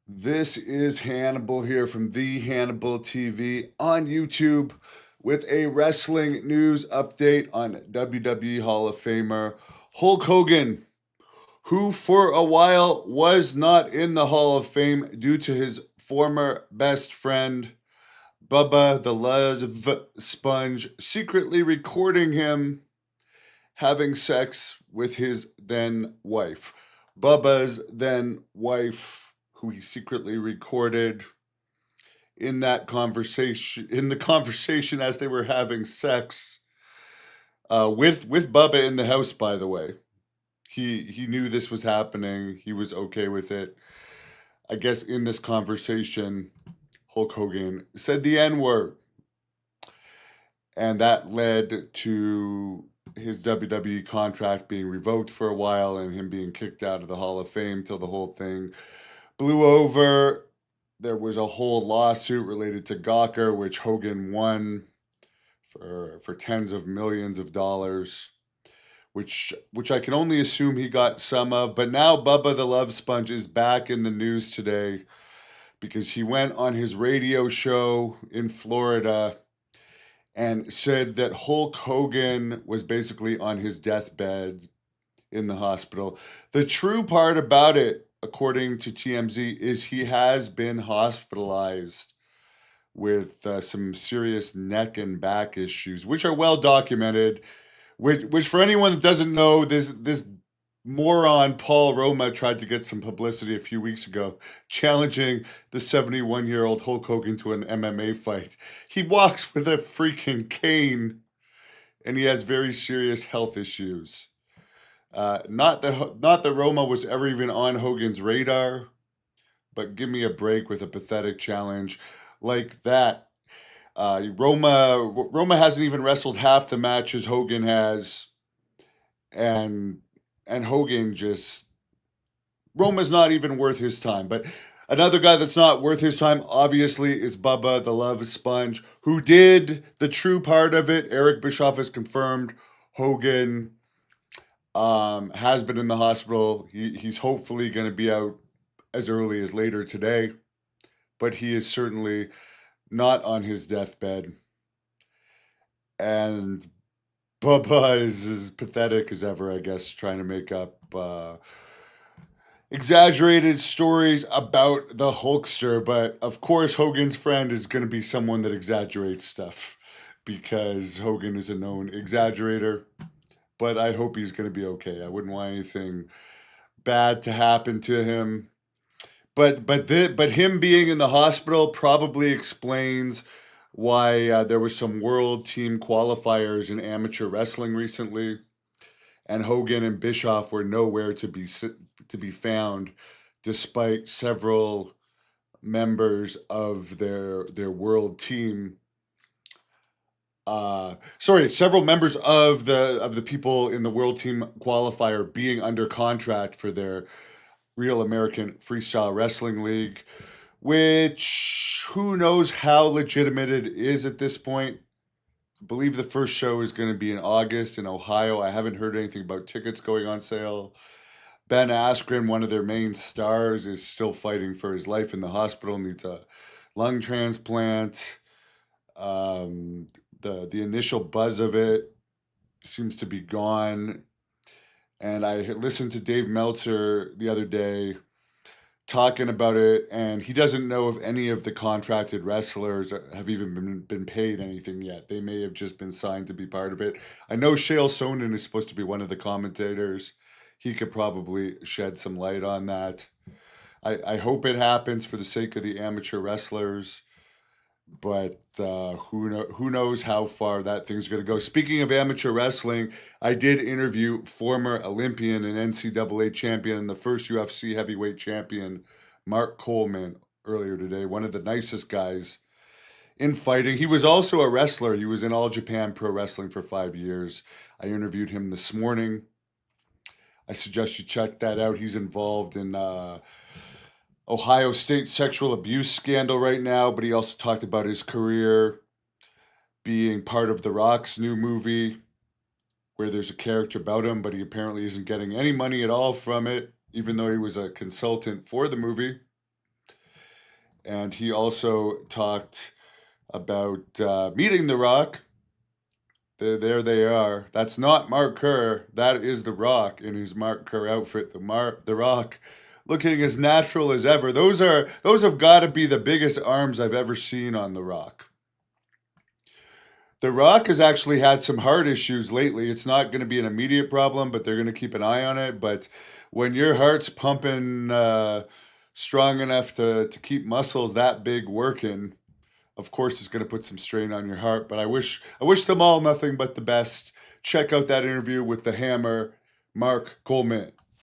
This is Hannibal here from the Hannibal TV on YouTube with a wrestling news update on WWE Hall of Famer Hulk Hogan, who for a while was not in the Hall of Fame due to his former best friend Bubba the Love Sponge secretly recording him having sex with his then wife. Bubba's then wife, who he secretly recorded in the conversation as they were having sex, with Bubba in the house. By the way, he knew this was happening. He was okay with it. I guess in this conversation, Hulk Hogan said the N word, and that led to his WWE contract being revoked for a while and him being kicked out of the Hall of Fame till the whole thing blew over. There was a whole lawsuit related to Gawker, which Hogan won for tens of millions of dollars, which I can only assume he got some of. But now Bubba the Love Sponge is back in the news today because he went on his radio show in Florida and said that Hulk Hogan was basically on his deathbed in the hospital. The true part about it, according to TMZ, is he has been hospitalized with some serious neck and back issues, which are well documented. Which for anyone that doesn't know, this moron Paul Roma tried to get some publicity a few weeks ago, challenging the 71-year-old Hulk Hogan to an MMA fight. He walks with a freaking cane, and he has very serious health issues. Not that Roma was ever even on Hogan's radar, but give me a break with a pathetic challenge like that. Roma hasn't even wrestled half the matches Hogan has, and Hogan just Roma's not even worth his time. But another guy that's not worth his time, obviously, is Bubba the Love Sponge, who did the true part of it. Eric Bischoff has confirmed Hogan has been in the hospital. He's hopefully going to be out as early as later today, but he is certainly not on his deathbed. And Bubba is as pathetic as ever, I guess, trying to make up exaggerated stories about the Hulkster. But of course, Hogan's friend is going to be someone that exaggerates stuff because Hogan is a known exaggerator. But I hope he's going to be okay. I wouldn't want anything bad to happen to him. But him being in the hospital probably explains why there was some world team qualifiers in amateur wrestling recently, and Hogan and Bischoff were nowhere to be found, despite several members of their world team. Several members of the people in the world team qualifier being under contract for their Real American Freestyle Wrestling League, which who knows how legitimate it is at this point. I believe the first show is going to be in August in Ohio. I haven't heard anything about tickets going on sale. Ben Askren, one of their main stars, is still fighting for his life in the hospital, needs a lung transplant. The initial buzz of it seems to be gone. And I listened to Dave Meltzer the other day talking about it, and he doesn't know if any of the contracted wrestlers have even been paid anything yet. They may have just been signed to be part of it. I know Chael Sonnen is supposed to be one of the commentators. He could probably shed some light on that. I hope it happens for the sake of the amateur wrestlers, but who knows how far that thing's going to go. Speaking of amateur wrestling, I did interview former Olympian and NCAA champion and the first UFC heavyweight champion, Mark Coleman, earlier today. One of the nicest guys in fighting. He was also a wrestler. He was in All Japan Pro Wrestling for 5 years. I interviewed him this morning. I suggest you check that out. He's involved in Ohio State sexual abuse scandal right now, but he also talked about his career being part of The Rock's new movie where there's a character about him, but he apparently isn't getting any money at all from it, even though he was a consultant for the movie. And he also talked about meeting The Rock. There they are. That's not Mark Kerr. That is The Rock in his Mark Kerr outfit. The Rock looking as natural as ever. Those have got to be the biggest arms I've ever seen on The Rock. The Rock has actually had some heart issues lately. It's not going to be an immediate problem, but they're going to keep an eye on it. But when your heart's pumping strong enough to keep muscles that big working, of course it's going to put some strain on your heart. But I wish them all nothing but the best. Check out that interview with the Hammer, Mark Coleman.